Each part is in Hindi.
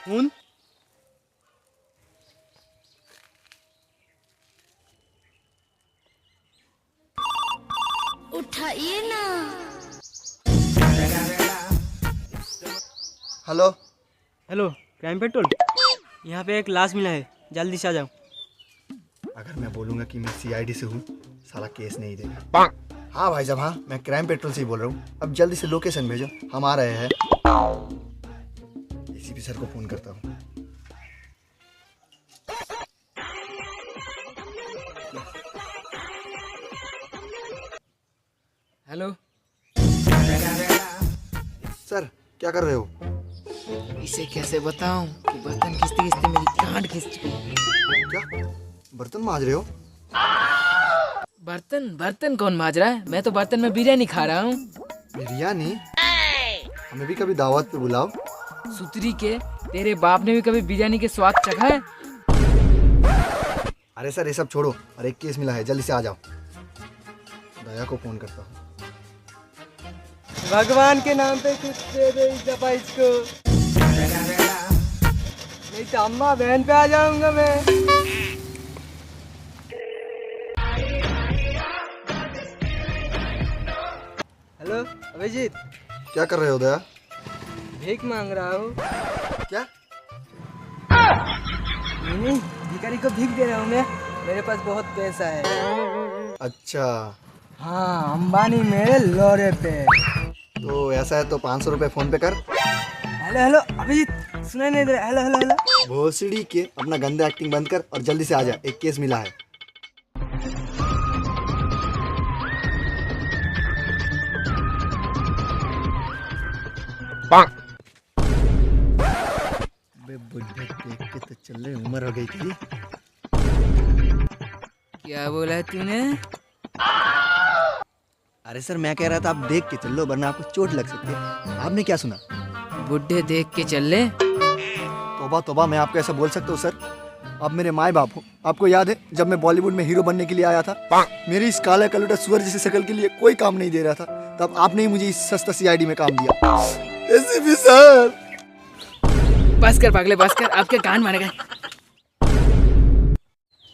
फोन। उठाइए ना। हेलो। Hello, crime petrol. यहाँ पे एक लाश मिला है, जल्दी से आ जाओ। अगर मैं बोलूंगा कि मैं सीआईडी से हूँ, साला केस नहीं देगा। हाँ भाई साहब, हाँ मैं क्राइम पेट्रोल से ही बोल रहा हूँ। अब जल्दी से लोकेशन भेजो, हम आ रहे हैं। एसीपी सर को फोन करता हूँ। हेलो सर, क्या कर रहे हो? इसे कैसे बताऊं कि बर्तन खींचते खींचते मेरी गांड खिंच चुकी है। क्या बर्तन मांज रहे हो? बर्तन बर्तन कौन मांज रहा है? मैं तो बर्तन में बिरयानी खा रहा हूँ। बिरयानी? हमें भी कभी दावत पे बुलाओ। सुतरी के, तेरे बाप ने भी कभी बिरयानी के स्वाद चखा है? अरे सर, ये सब छोड़ो और एक केस मिला है, जल्दी से आ जाओ। दया को फोन करता हूँ। भगवान के नाम पे कुछ दे दे इस दफा इसको, नहीं तो अम्मा बहन पे आ जाऊंगा मैं। हेलो अभिजीत, क्या कर रहे हो दया? भीख मांग रहा हूँ। क्या? नहीं, भिखारी को भीख दे रहा हूँ मैं, मेरे पास बहुत पैसा है। अच्छा, हाँ, अंबानी मेरे लोरे पे। तो ऐसा है तो 500 रुपये फोन पे कर। हेलो हेलो अभिजीत, सुनाई नहीं दे रहा। Hello hello hello. भोसड़ी के, अपना गंदा एक्टिंग बंद कर और जल्दी से आ जा, एक केस मिला है। बे बुढ़े, देख के तो चल रही उम्र हो गई तेरी। क्या बोला तूने? अरे सर, मैं कह रहा था आप देख के चल लो, वरना आपको चोट लग सकती है। आपने क्या सुना? बुढ़े देख के चल ले? तौबा तौबा, मैं आपको ऐसा बोल सकता हूँ सर? आप मेरे माए बाप हो। आपको याद है जब मैं बॉलीवुड में हीरो बनने के लिए आया था, मेरी इस काला कलूटा सुअर जैसी शक्ल के लिए कोई काम नहीं दे रहा था, तब आपने ही मुझे इस सस्ता सीआईडी में काम दिया। एसीपी सर, बस कर पागले, बस कर, आपके कान मारेगा।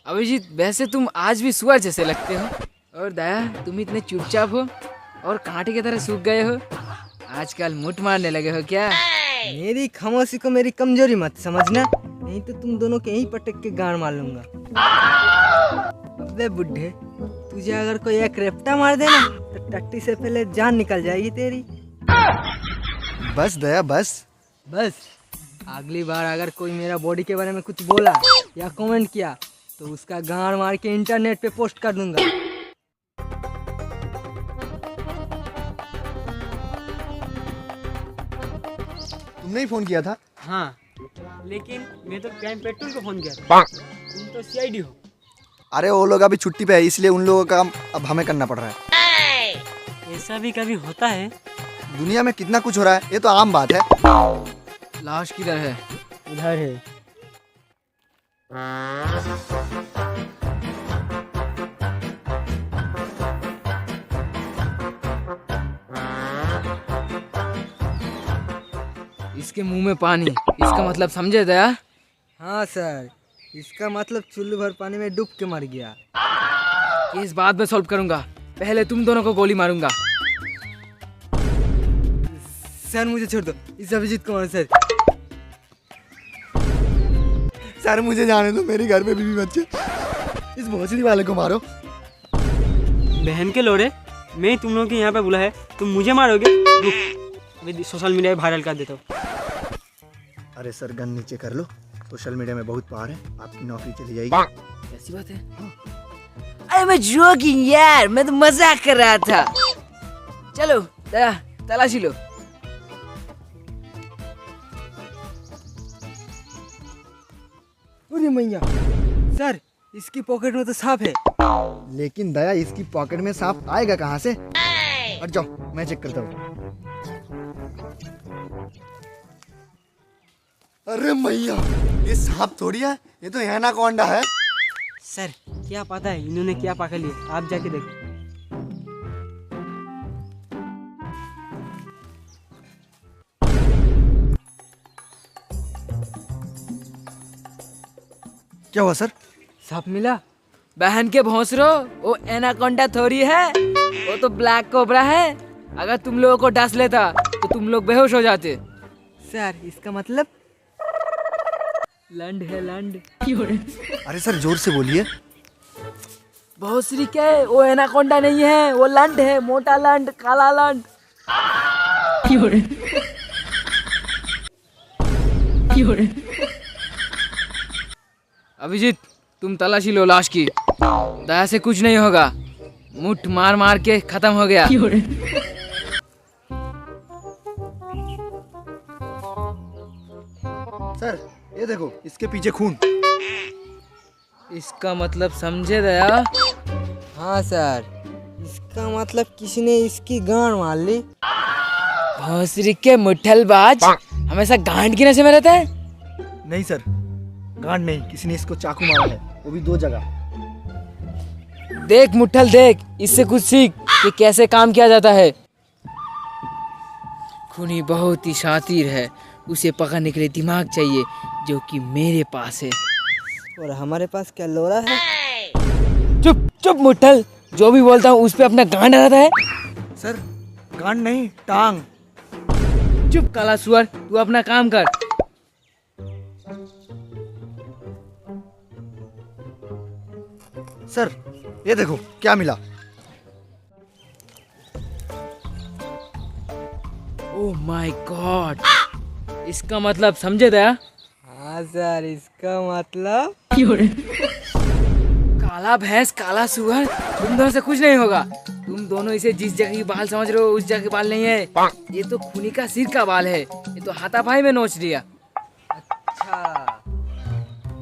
अभिजीत, वैसे तुम आज भी सुअर जैसे लगते हो। और दया, तुम इतने चुपचाप हो और कांटे की तरह सूख गए हो। आजकल मुठ मारने लगे हो क्या? मेरी खामोशी को मेरी कमजोरी मत समझना, नहीं तो तुम दोनों के यहीं पटक के गाड़ मार लूंगा। अबे बुढ़े, तुझे अगर कोई एक रेपटा मार देना तो टट्टी से पहले जान निकल जाएगी तेरी। बस दया बस। बस, अगली बार अगर कोई मेरा बॉडी के बारे में कुछ बोला या कमेंट किया तो उसका गाड़ मार के इंटरनेट पे पोस्ट कर दूंगा। तुमने ही फोन किया था? हाँ, लेकिन मैं तो क्राइम पेट्रोल को फोन किया था, तुम तो सीआईडी हो। अरे वो लोग अभी छुट्टी पे है, इसलिए उन लोगों का काम अब हमें करना पड़ रहा है। ऐसा भी कभी होता है? दुनिया में कितना कुछ हो रहा है, ये तो आम बात है। लाश किधर है? उधर है। इसके मुंह में पानी, इसका मतलब समझे दया? हाँ सर, इसका मतलब चुल्लू भर पानी में डूब के मर गया। केस बाद में सॉल्व करूंगा, पहले तुम दोनों को गोली मारूंगा। सर मुझे छोड़ दो, इस अभिजीत को मारो सर। सर मुझे जाने दो, मेरे घर में बीवी बच्चे। इस भोसड़ी वाले को मारो। बहन के लोड़े, मैं तुम लोगों के यहाँ पे बुला है, तुम मुझे मारोगे? रुक, सोशल मीडिया पे वायरल कर देता हूँ। अरे सर, गन नीचे कर लो, सोशल मीडिया में बहुत पावर है, आपकी नौकरी चली जाएगी। ऐसी बात है? अरे मैं जोकिंग यार, मैं तो मजाक कर रहा था। चलो दया, तलाशी लो। अरे मैया, सर इसकी पॉकेट में तो सांप है। लेकिन दया, इसकी पॉकेट में सांप आएगा कहाँ से? हट जाओ, मैं चेक करता हूँ। अरे मैया, ये सांप थोड़ी है, ये तो एनाकोंडा है। सर क्या पता है इन्होंने क्या पकड़ लिया, आप जाके देखो। क्या हुआ सर? सांप मिला? बहन के भौंसरो, वो एनाकोंडा थोड़ी है, वो तो ब्लैक कोबरा है। अगर तुम लोगों को डस लेता तो तुम लोग बेहोश हो जाते। सर इसका मतलब? लंड है लंड। अरे सर जोर से बोलिए। भौसरी के, वो एनाकोंडा नहीं है, वो लंड है, मोटा लंड, काला लंड। अभिजीत, तुम तलाशी लो लाश की। दया से कुछ नहीं होगा, मुठ मार मार के खत्म हो गया। सर ये देखो, इसके पीछे खून। इसका मतलब समझे दया? हाँ सर, इसका मतलब किसी ने इसकी गांड मार ली। भौसरी के मुठलबाज, हमेशा गांड की नशे में रहता है। नहीं सर, गांड नहीं, किसी ने इसको चाकू मारा है, वो भी 2 जगह। देख मुठल देख, इससे कुछ सीख कि कैसे काम किया जाता है। खूनी बहुत ही शातिर है, उसे पकड़ने के लिए दिमाग चाहिए, जो कि मेरे पास है। और हमारे पास क्या लोरा है? चुप चुप मुठल, जो भी बोलता हूँ उस पे अपना गांड रहता है। सर गांड नहीं, टांग। चुप काला सुअर, तू अपना काम कर। सर ये देखो क्या मिला। ओह माय गॉड, इसका मतलब समझे दया? हाँ सर, इसका मतलब? काला भैंस काला सुअर, तुम दोनों से कुछ नहीं होगा। तुम दोनों इसे जिस जगह की बाल समझ रहे हो उस जगह की बाल नहीं है। ये तो खूनी का सिर का बाल है, ये तो हाथापाई में नोच लिया। अच्छा,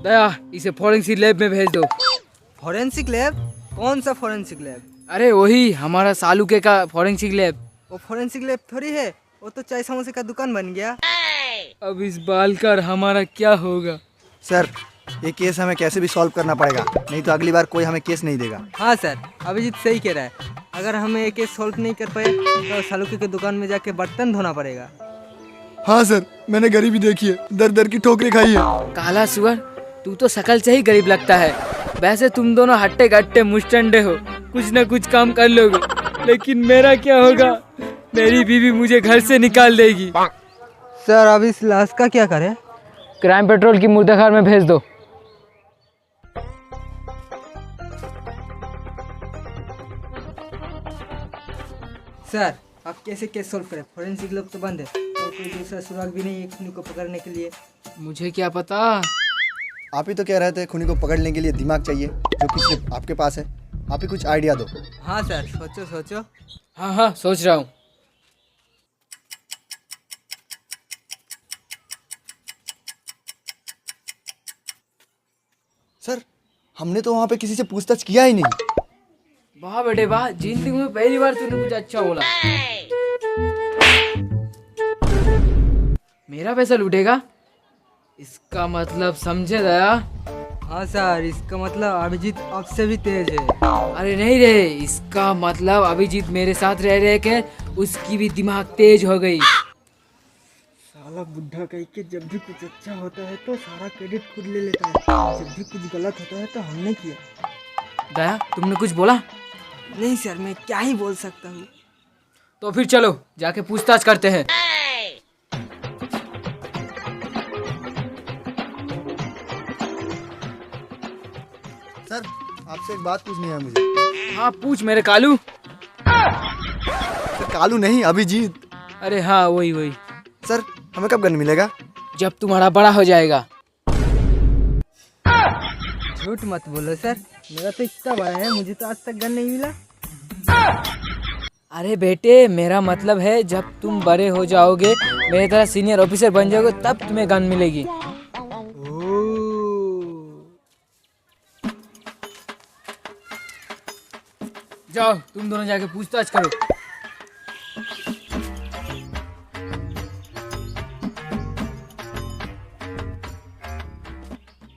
दया, इसे फॉरेंसिक लैब में भेज दो। Forensic lab? कौन सा फॉरेंसिक लैब? अरे वही हमारा सालूके का फॉरेंसिक लैब। वो फॉरेंसिक लैब थोड़ी है, वो तो चाय समोसे का दुकान बन गया। अब इस बाल का हमारा क्या होगा? सर ये केस हमें कैसे भी सॉल्व करना पड़ेगा, नहीं तो अगली बार कोई हमें केस नहीं देगा। हाँ सर, अभिजीत सही कह रहा है। अगर हमें ये केस सॉल्व नहीं कर पाए तो सालुके के दुकान में जाके बर्तन धोना पड़ेगा। हाँ सर, मैंने गरीबी देखी है, दर दर की ठोकरें खाई है। काला सुअर, तू तो शकल से ही गरीब लगता है। वैसे तुम दोनों हट्टे गट्टे मुस्टंडे हो, कुछ न कुछ काम कर लोगे, लेकिन मेरा क्या होगा? मेरी बीवी मुझे घर से निकाल देगी। सर अब इस लाश का क्या करें? क्राइम पेट्रोल की मुर्दाखार में भेज दो। सर आप कैसे केस सॉल्व करें? फॉरेंसिक लैब तो बंद है और कोई दूसरा सुराग भी नहीं है खूनी को पकड़ने के लिए। मुझे क्या पता। आप ही तो कह रहे थे खूनी को पकड़ने के लिए दिमाग चाहिए, जो कि सिर्फ आपके पास है। आप ही कुछ आइडिया दो। हाँ सर, सोचो सोचो। हाँ हाँ, सोच रहा हूँ। सर हमने तो वहाँ पे किसी से पूछताछ किया ही नहीं। वाह बेटे वाह, जिंदगी में पहली बार तूने कुछ अच्छा बोला। मेरा पैसा लूटेगा? इसका मतलब समझे दया? हाँ सर, इसका मतलब अभिजीत आपसे भी तेज है। अरे नहीं रे, इसका मतलब अभिजीत मेरे साथ रह रहे के उसकी भी दिमाग तेज हो गई। साला बुढ़ा कह के जब भी कुछ अच्छा होता है तो सारा क्रेडिट खुद ले लेता है, जब भी कुछ गलत होता है तो हमने किया। दया, तुमने कुछ बोला? नहीं सर, मैं क्या ही बोल सकता हूँ। तो फिर चलो जाके पूछताछ करते हैं। सर आपसे एक बात पूछनी है मुझे। हाँ पूछ मेरे कालू। सर कालू नहीं, अभिजीत। अरे हाँ वही वही। सर हमें कब गन मिलेगा? जब तुम्हारा बड़ा हो जाएगा। झूठ मत बोलो सर, मेरा तो इतना बड़ा है, मुझे तो आज तक गन नहीं मिला। अरे बेटे, मेरा मतलब है जब तुम बड़े हो जाओगे, मेरी तरह सीनियर ऑफिसर बन जाओगे, तब तुम्हें गन मिलेगी। जाओ तुम दोनों जाके पूछताछ करो।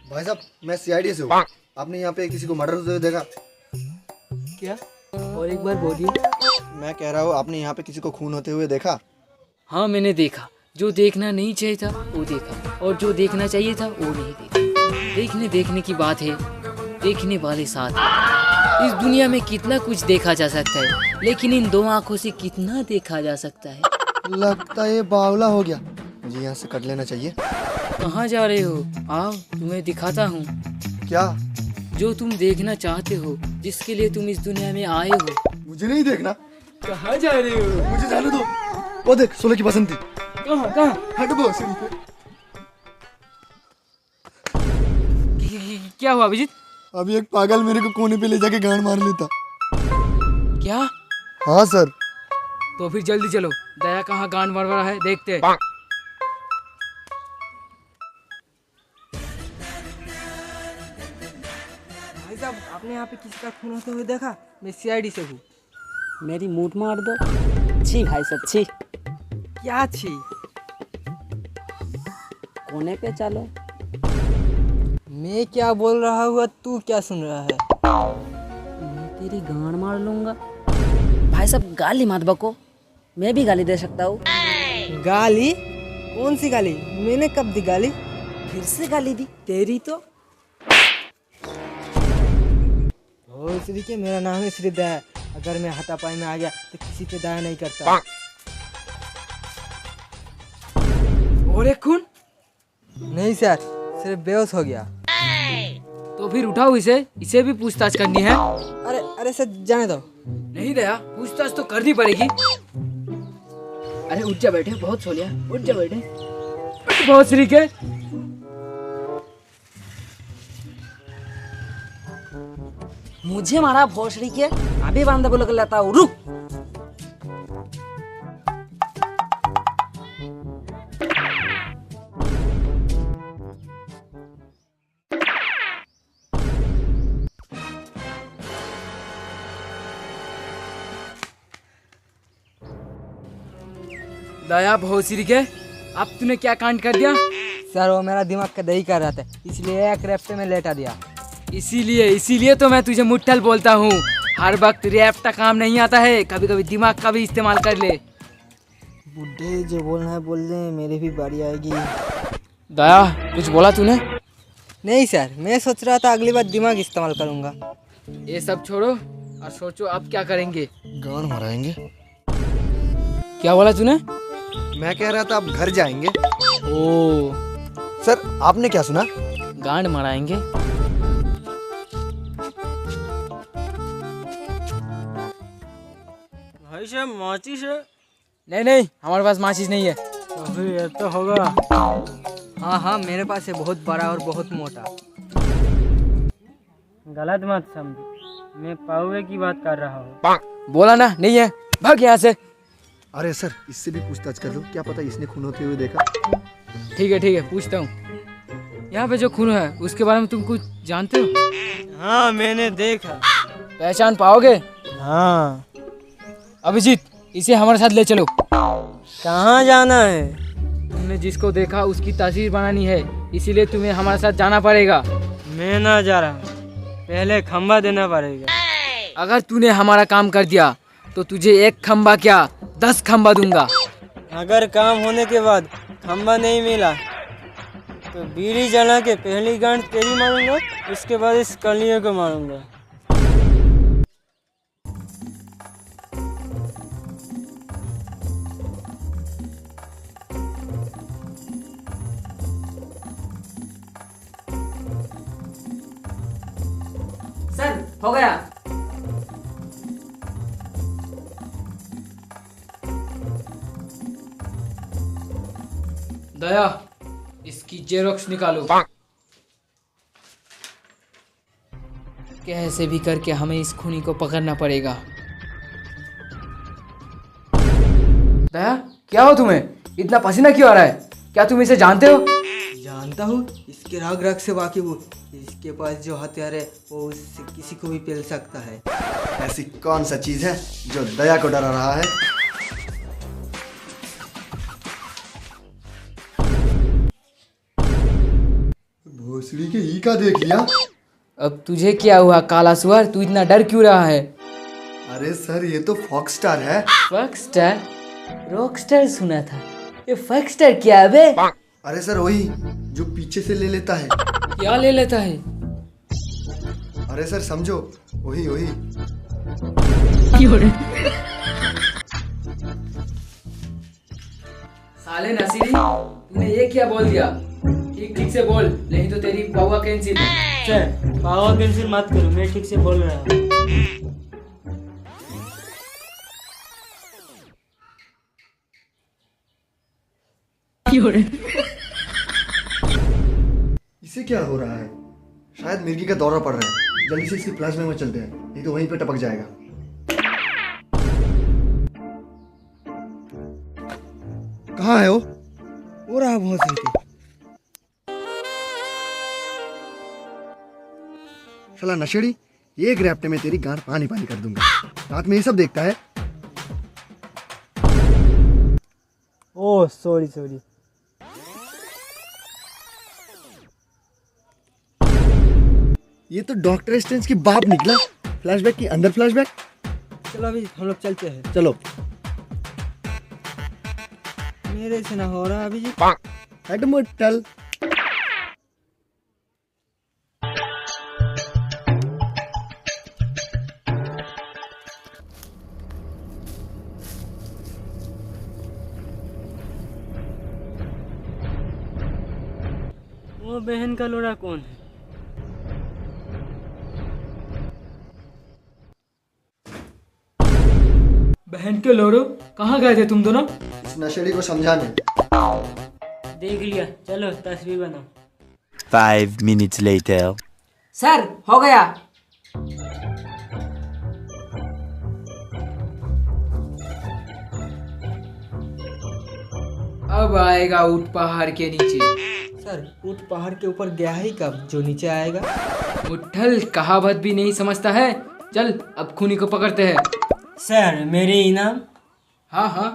भाई साहब मैं सीआईडी से हूँ। आपने यहाँ पे किसी को मर्डर होते हुए देखा? क्या? और एक बार बोलिए। मैं कह रहा हूँ आपने यहाँ पे किसी को खून होते हुए देखा? हाँ मैंने देखा, जो देखना नहीं चाहिए था वो देखा, और जो देखना चाहिए था वो नहीं देखा। देखने देखने की बात है, देखने वाले साथ हैं। इस दुनिया में कितना कुछ देखा जा सकता है, लेकिन इन दो आंखों से कितना देखा जा सकता है। लगता है ये बावला हो गया, मुझे यहाँ से कट लेना चाहिए। कहाँ जा रहे हो? आओ तुम्हें दिखाता हूँ क्या? जो तुम देखना चाहते हो, जिसके लिए तुम इस दुनिया में आए हो। मुझे नहीं देखना। कहाँ जा रहे हो? मुझे जाने दो। वो देख, सोलह की बसंती। कहाँ कहाँ? हट भोसड़ी पे। क्या हुआ अभिजीत? अभी एक पागल मेरे को कोने पे ले जाके गांड मार लेता। क्या? हाँ सर। तो फिर जल्दी चलो, दया कहाँ गांड मार रहा है देखते हैं। भाई साहब, आपने यहाँ पे किसी का खून होते हुए देखा? मैं सीआईडी से हूँ। मेरी मूठ मार दो। छी भाई साहब छी। क्या छी? कोने पे चलो। मैं क्या बोल रहा हूँ, तू क्या सुन रहा है? मैं तेरी गांड मार लूंगा। भाई साहब गाली मत बको, मैं भी गाली दे सकता हूँ। गाली? कौन सी गाली? मैंने कब दी गाली? फिर से गाली दी तेरी तो। ओ श्री के, मेरा नाम है श्री दया। अगर मैं हाथापाई में आ गया तो किसी पे दया नहीं करता। और एक खून? नहीं सर, सिर्फ बेहोश हो गया। तो फिर उठाओ इसे, इसे भी पूछताछ करनी है। अरे अरे सर, जाने दो। नहीं दया, पूछताछ तो करनी पड़ेगी। अरे उठ जा बैठे, बहुत सो लिया, उठ जा बैठे। बहुत श्री के। मुझे मारा भोसड़ी के, अभी बांधा बोल कर लेता हूँ, रुक। दया भोसरी के, अब तूने क्या कांड कर दिया? सर, वो मेरा दिमाग का दही कर रहा था, इसलिए एक रैप्टे में लेटा दिया। इसीलिए तो मैं तुझे मुट्ठल बोलता हूँ। हर वक्त रैप्टा काम नहीं आता है, कभी कभी दिमाग का भी इस्तेमाल कर ले। बुढ़े जो बोलना है बोल दे, मेरी भी बारी आएगी। दया, कुछ बोला तूने? नहीं सर, मैं सोच रहा था अगली बार दिमाग इस्तेमाल करूंगा। ये सब छोड़ो और सोचो अब क्या करेंगे। गांड मराएंगे। क्या बोला तूने? मैं कह रहा था आप घर जाएंगे। ओ, सर आपने क्या सुना? गांड मराएंगे। भाई साहब, माचिस है? नहीं, हमारे पास माचिस नहीं है। तो फिर ये तो होगा। हाँ, मेरे पास है, बहुत बड़ा और बहुत मोटा। गलत मत समझो, मैं पाउए की बात कर रहा हूँ। बोला ना नहीं है, भाग यहाँ से। अरे सर, इससे भी पूछताछ कर लो, क्या पता इसने खून होते हुए देखा। ठीक है, पूछता हूँ। यहाँ पे जो खून है उसके बारे में तुम कुछ जानते हो? हाँ मैंने देखा। पहचान पाओगे? हाँ। अभिजीत, इसे हमारे साथ ले चलो। कहाँ जाना है? तुमने जिसको देखा उसकी तस्वीर बनानी है, इसीलिए तुम्हें हमारे साथ जाना पड़ेगा। मैं ना जा रहा, पहले खंबा देना पड़ेगा। अगर तूने हमारा काम कर दिया तो तुझे एक खंबा क्या 10 खंबा दूंगा। अगर काम होने के बाद खंबा नहीं मिला तो बीड़ी जला के पहली गांड तेरी मारूंगा, उसके बाद इस कलियों को मारूंगा। सर हो गया। दया, इसकी जेरोक्स निकालो। कैसे भी करके हमें इस खूनी को पकड़ना पड़ेगा। दया, क्या हो तुम्हें? इतना पसीना क्यों आ रहा है? क्या तुम इसे जानते हो? जानता हूँ, इसके राग राग से वाकिफ हूँ। इसके पास जो हथियार है वो उससे किसी को भी पेल सकता है। ऐसी कौन सा चीज है जो दया को डरा रहा है? भोसड़ी के ई का देख लिया। अब तुझे क्या हुआ काला सुअर, तू इतना डर क्यों रहा है? अरे सर, ये तो फॉक्स स्टार है। फॉक्सस्टार? रॉकस्टार सुना था, ये फॉक्सस्टार क्या है बे? अरे सर, वही जो पीछे से ले लेता है। क्या ले लेता है? अरे सर समझो, वही वही। साले नसीरी, तूने ये क्या बोल दिया? ठीक ठीक से बोल, नहीं तो तेरी पावा कैंसिल। सर पावर कैंसिल मत करो, मैं ठीक से बोल रहा हूँ। इसे क्या हो रहा है? शायद मिर्गी का दौरा पड़ रहा है। जल्दी से इसकी प्लाज्मा में चलते हैं, नहीं तो वहीं पे टपक जाएगा। कहाँ है वो रहा बहुत सी। साला नशेड़ी, ये ग्रैप्टे में तेरी गांड पानी पानी कर दूंगा। रात में ये सब देखता है। Oh sorry sorry. ये तो डॉक्टर स्ट्रेंज की बाप निकला। फ्लैशबैक की अंदर फ्लैशबैक। चलो अभी हम लोग चलते हैं। चलो। मेरे से ना हो रहा अभी जी। एडमोटल। वो बहन का लोड़ा कौन है? बहन के लोरो, कहाँ गए थे तुम दोनों? इस नशेड़ी को समझाने। देख लिया, चलो तस्वीर बनाओ। 5 minutes later. सर हो गया। अब आएगा ऊंट पहाड़ के नीचे। सर ऊँट पहाड़ के ऊपर गया ही कब जो नीचे आएगा? मुट्ठल कहावत भी नहीं समझता है। चल अब खूनी को पकड़ते हैं। सर मेरे इनाम। हाँ हाँ,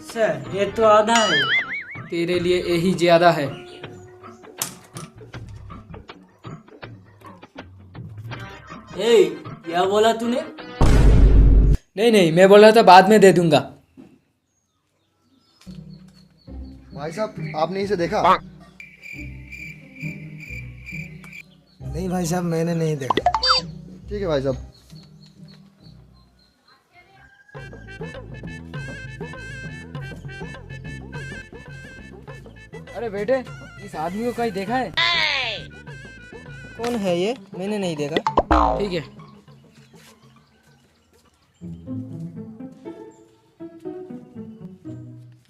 सर ये तो आधा है। तेरे लिए यही ज्यादा है। ए, क्या बोला तूने? नहीं नहीं, मैं बोल रहा था बाद में दे दूंगा। भाई साहब, आपने इसे देखा? नहीं भाई साहब, मैंने नहीं देखा। ठीक है भाई साहब। अरे बेटे, इस आदमी को कहीं देखा है? कौन है ये? मैंने नहीं देखा। ठीक है।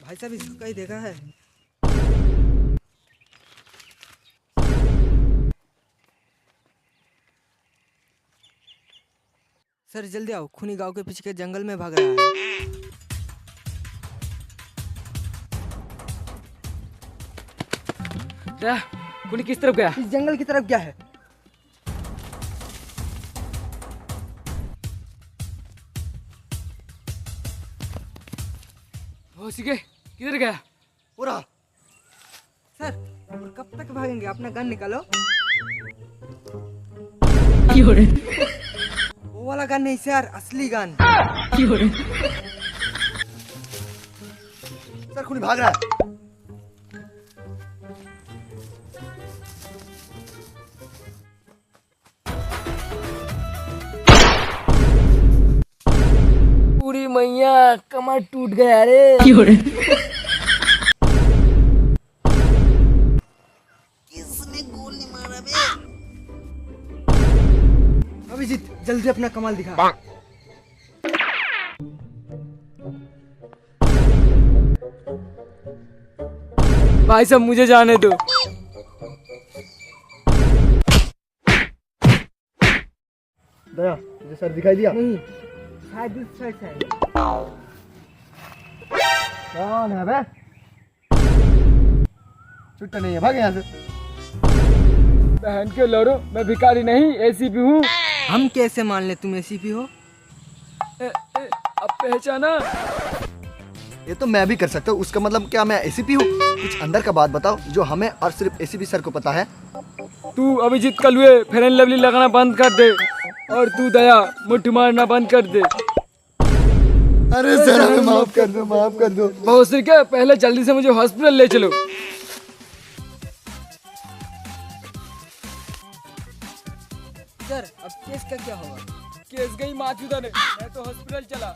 भाई साहब इसको कहीं देखा है? सर जल्दी आओ, खूनी गांव के पीछे के जंगल में भाग रहा है। क्या? खूनी किस तरफ गया? इस जंगल की तरफ क्या है? हो सीखे, किधर गया? हो रहा। सर और कब तक भागेंगे? अपना गन निकालो। वो वाला गन नहीं सर, असली गन। सर खूनी भाग रहा है। पूरी मैया, कमर टूट गया रे। अभिजीत जल्दी अपना कमाल दिखा। भाई साहब मुझे जाने दो। दया, मुझे सर दिखाई दिया? नहीं, शायद इस साइड से है। कौन है बे? छुट्टा नहीं है, भाग यहाँ से। बहन के लोरो, मैं भिखारी नहीं, एसीपी हूँ। हम कैसे मान ले तुम एसीपी हो? अब पहचाना? ये तो मैं भी कर सकता हूँ। उसका मतलब क्या मैं एसीपी हूँ? कुछ अंदर का बात बताओ जो हमें और सिर्फ एसीपी सर को पता है। तू अभिजीत कलुए फेयर एंड लवली लगाना बंद कर दे, और तू दया मुठ मारना बंद कर दे। अरे सर हमें माफ कर दो, माफ कर दो। बहुत सिर के, पहले जल्दी से मुझे हॉस्पिटल ले चलो। सर अब केस का क्या होगा? केस गई माचुदा ने, मैं तो हॉस्पिटल चला।